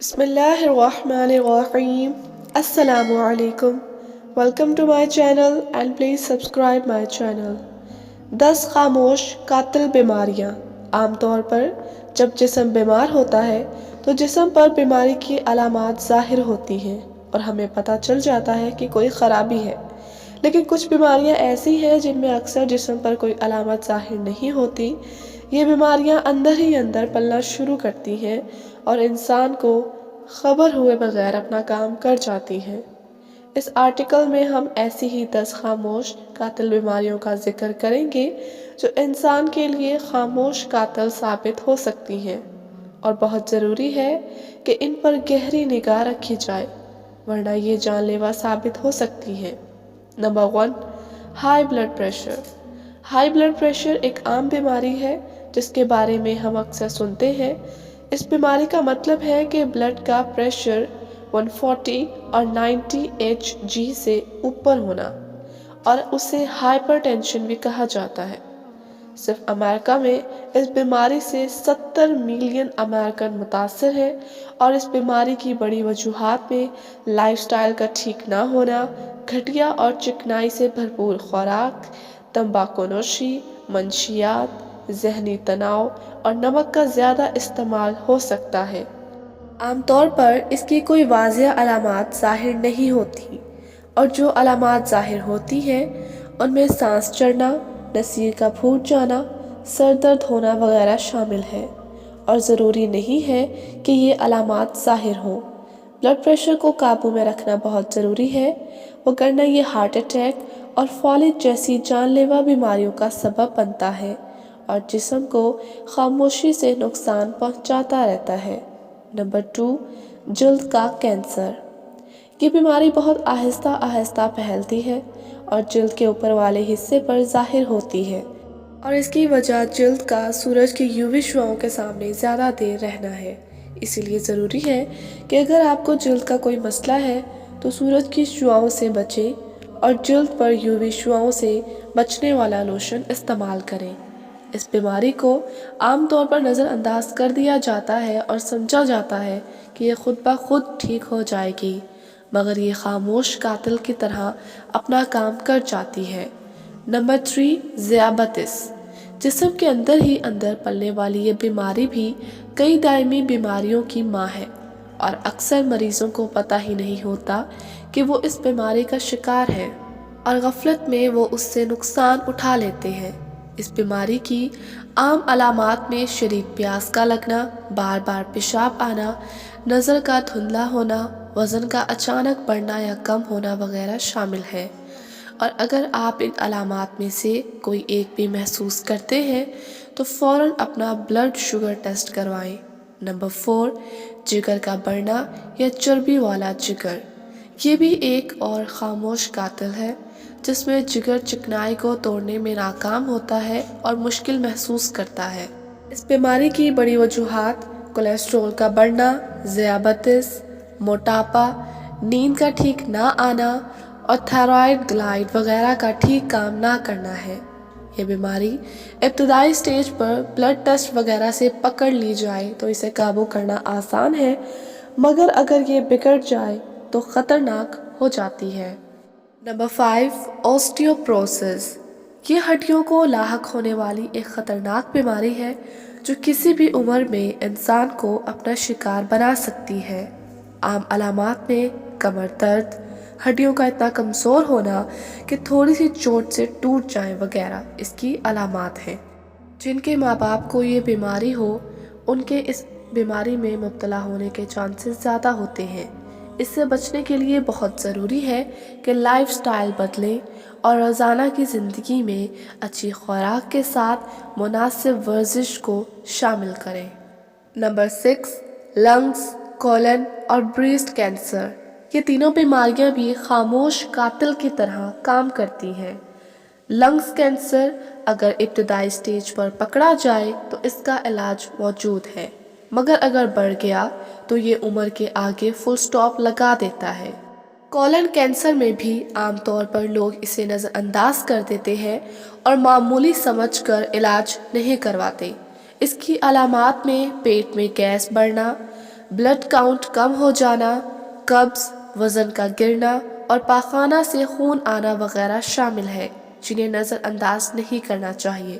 بسم اللہ الرحمن الرحیم السلام علیکم welcome to my channel and please subscribe my channel 10 خاموش قاتل بیماریاں عام طور پر جب جسم بیمار ہوتا ہے تو جسم پر بیماری کی علامات ظاہر ہوتی ہیں اور ہمیں پتہ چل جاتا ہے کہ کوئی خرابی ہے، لیکن کچھ بیماریاں ایسی ہیں جن میں اکثر جسم پر کوئی علامت ظاہر نہیں ہوتی۔ یہ بیماریاں اندر ہی اندر پلنا شروع کرتی ہیں اور انسان کو خبر ہوئے بغیر اپنا کام کر جاتی ہیں۔ اس آرٹیکل میں ہم ایسی ہی 10 خاموش قاتل بیماریوں کا ذکر کریں گے جو انسان کے لیے خاموش قاتل ثابت ہو سکتی ہیں، اور بہت ضروری ہے کہ ان پر گہری نگاہ رکھی جائے ورنہ یہ جان لیوا ثابت ہو سکتی ہیں۔ Number 1، high blood pressure. High blood pressure ایک عام بیماری ہے جس کے بارے میں ہم اکثر سنتے ہیں۔ اس بیماری کا مطلب ہے کہ بلڈ کا پریشر 140 اور 90 Hg سے اوپر ہونا، اور اسے ہائپر ٹینشن بھی کہا جاتا ہے۔ صرف امریکہ میں اس بیماری سے 70 ملین امریکن متاثر ہیں، اور اس بیماری کی بڑی وجوہات میں لائف سٹائل کا ٹھیک نہ ہونا، گھٹیا اور چکنائی سے بھرپور خوراک، تمباکو نوشی، منشیات، ذہنی تناؤ اور نمک کا زیادہ استعمال ہو سکتا ہے۔ عام طور پر اس کی کوئی واضح علامات ظاہر نہیں ہوتی، اور جو علامات ظاہر ہوتی ہیں ان میں سانس چڑھنا، نسیر کا پھوٹ جانا، سر درد ہونا وغیرہ شامل ہے، اور ضروری نہیں ہے کہ یہ علامات ظاہر ہوں۔ بلڈ پریشر کو قابو میں رکھنا بہت ضروری ہے، وگرنہ یہ ہارٹ اٹیک اور فالج جیسی جان لیوا بیماریوں کا سبب بنتا ہے اور جسم کو خاموشی سے نقصان پہنچاتا رہتا ہے۔ نمبر 2، جلد کا کینسر۔ یہ بیماری بہت آہستہ آہستہ پھیلتی ہے اور جلد کے اوپر والے حصے پر ظاہر ہوتی ہے، اور اس کی وجہ جلد کا سورج کی یووی شعاؤں کے سامنے زیادہ دیر رہنا ہے۔ اسی لیے ضروری ہے کہ اگر آپ کو جلد کا کوئی مسئلہ ہے تو سورج کی شعاؤں سے بچیں اور جلد پر یووی شعاؤں سے بچنے والا لوشن استعمال کریں۔ اس بیماری کو عام طور پر نظر انداز کر دیا جاتا ہے اور سمجھا جاتا ہے کہ یہ خود بخود ٹھیک ہو جائے گی، مگر یہ خاموش قاتل کی طرح اپنا کام کر جاتی ہے۔ نمبر 3، ذیابیطس۔ جسم کے اندر ہی اندر پلنے والی یہ بیماری بھی کئی دائمی بیماریوں کی ماں ہے، اور اکثر مریضوں کو پتہ ہی نہیں ہوتا کہ وہ اس بیماری کا شکار ہے، اور غفلت میں وہ اس سے نقصان اٹھا لیتے ہیں۔ اس بیماری کی عام علامات میں شدید پیاس کا لگنا، بار بار پیشاب آنا، نظر کا دھندلا ہونا، وزن کا اچانک بڑھنا یا کم ہونا وغیرہ شامل ہے، اور اگر آپ ان علامات میں سے کوئی ایک بھی محسوس کرتے ہیں تو فوراً اپنا بلڈ شوگر ٹیسٹ کروائیں۔ نمبر 4، جگر کا بڑھنا یا چربی والا جگر۔ یہ بھی ایک اور خاموش قاتل ہے جس میں جگر چکنائی کو توڑنے میں ناکام ہوتا ہے اور مشکل محسوس کرتا ہے۔ اس بیماری کی بڑی وجوہات کولیسٹرول کا بڑھنا، ذیابیطس، موٹاپا، نیند کا ٹھیک نہ آنا اور تھائرائیڈ گلائنڈ وغیرہ کا ٹھیک کام نہ کرنا ہے۔ یہ بیماری ابتدائی سٹیج پر بلڈ ٹیسٹ وغیرہ سے پکڑ لی جائے تو اسے قابو کرنا آسان ہے، مگر اگر یہ بگڑ جائے تو خطرناک ہو جاتی ہے۔ نمبر 5، اوسٹیوپروسس۔ یہ ہڈیوں کو لاحق ہونے والی ایک خطرناک بیماری ہے جو کسی بھی عمر میں انسان کو اپنا شکار بنا سکتی ہے۔ عام علامات میں کمر درد، ہڈیوں کا اتنا کمزور ہونا کہ تھوڑی سی چوٹ سے ٹوٹ جائیں وغیرہ اس کی علامات ہیں۔ جن کے ماں باپ کو یہ بیماری ہو ان کے اس بیماری میں مبتلا ہونے کے چانسز زیادہ ہوتے ہیں۔ اس سے بچنے کے لیے بہت ضروری ہے کہ لائف سٹائل بدلیں اور روزانہ کی زندگی میں اچھی خوراک کے ساتھ مناسب ورزش کو شامل کریں۔ نمبر 6، لنگز، کولن اور بریسٹ کینسر۔ یہ تینوں بیماریاں بھی خاموش قاتل کی طرح کام کرتی ہیں۔ لنگز کینسر اگر ابتدائی سٹیج پر پکڑا جائے تو اس کا علاج موجود ہے، مگر اگر بڑھ گیا تو یہ عمر کے آگے فل سٹاپ لگا دیتا ہے۔ کولن کینسر میں بھی عام طور پر لوگ اسے نظر انداز کر دیتے ہیں اور معمولی سمجھ کر علاج نہیں کرواتے۔ اس کی علامات میں پیٹ میں گیس بڑھنا، بلڈ کاؤنٹ کم ہو جانا، قبض، وزن کا گرنا اور پاخانہ سے خون آنا وغیرہ شامل ہے جنہیں نظر انداز نہیں کرنا چاہیے۔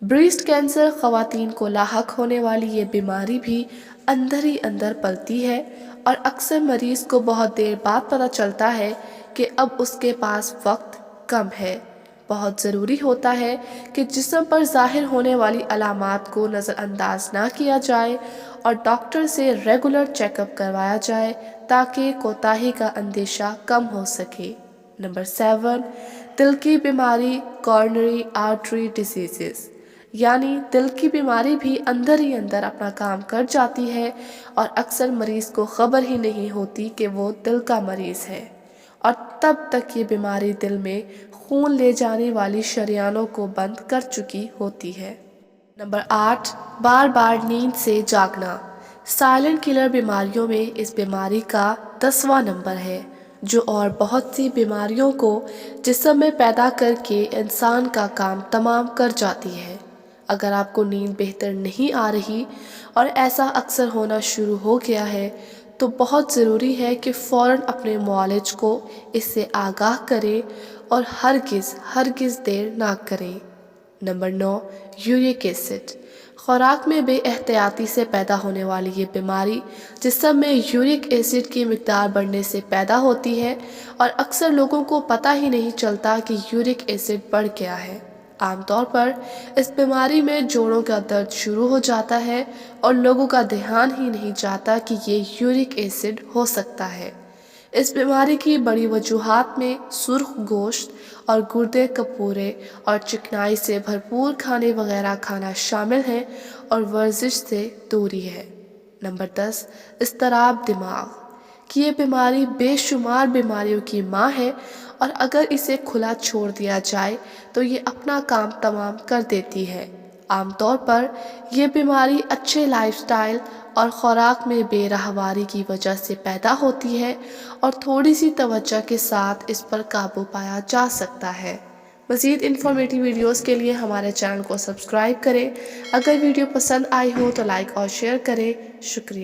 بریسٹ کینسر خواتین کو لاحق ہونے والی یہ بیماری بھی اندر ہی اندر پلتی ہے اور اکثر مریض کو بہت دیر بعد پتہ چلتا ہے کہ اب اس کے پاس وقت کم ہے۔ بہت ضروری ہوتا ہے کہ جسم پر ظاہر ہونے والی علامات کو نظر انداز نہ کیا جائے اور ڈاکٹر سے ریگولر چیک اپ کروایا جائے تاکہ کوتاہی کا اندیشہ کم ہو سکے۔ نمبر 7، دل کی بیماری، کورونری آرٹری ڈیزیزز، یعنی دل کی بیماری بھی اندر ہی اندر اپنا کام کر جاتی ہے اور اکثر مریض کو خبر ہی نہیں ہوتی کہ وہ دل کا مریض ہے، اور تب تک یہ بیماری دل میں خون لے جانے والی شریانوں کو بند کر چکی ہوتی ہے۔ نمبر 8، بار بار نیند سے جاگنا۔ سائلنٹ کلر بیماریوں میں اس بیماری کا 10واں نمبر ہے، جو اور بہت سی بیماریوں کو جسم میں پیدا کر کے انسان کا کام تمام کر جاتی ہے۔ اگر آپ کو نیند بہتر نہیں آ رہی اور ایسا اکثر ہونا شروع ہو گیا ہے تو بہت ضروری ہے کہ فوراً اپنے معالج کو اس سے آگاہ کریں اور ہرگز دیر نہ کریں۔ Number 9، uric acid. خوراک میں بے احتیاطی سے پیدا ہونے والی یہ بیماری جسم میں یورک ایسڈ کی مقدار بڑھنے سے پیدا ہوتی ہے اور اکثر لوگوں کو پتہ ہی نہیں چلتا کہ یورک ایسڈ بڑھ گیا ہے۔ عام طور پر اس بیماری میں جوڑوں کا درد شروع ہو جاتا ہے اور لوگوں کا دھیان ہی نہیں جاتا کہ یہ یورک ایسڈ ہو سکتا ہے۔ اس بیماری کی بڑی وجوہات میں سرخ گوشت اور گردے کپورے اور چکنائی سے بھرپور کھانے وغیرہ کھانا شامل ہیں اور ورزش سے دوری ہے۔ نمبر 10، اضطراب دماغ کی یہ بیماری بے شمار بیماریوں کی ماں ہے اور اگر اسے کھلا چھوڑ دیا جائے تو یہ اپنا کام تمام کر دیتی ہے۔ عام طور پر یہ بیماری اچھے لائف سٹائل اور خوراک میں بے راہواری کی وجہ سے پیدا ہوتی ہے اور تھوڑی سی توجہ کے ساتھ اس پر قابو پایا جا سکتا ہے۔ مزید انفارمیٹیو ویڈیوز کے لیے ہمارے چینل کو سبسکرائب کریں۔ اگر ویڈیو پسند آئی ہو تو لائک اور شیئر کریں۔ شکریہ۔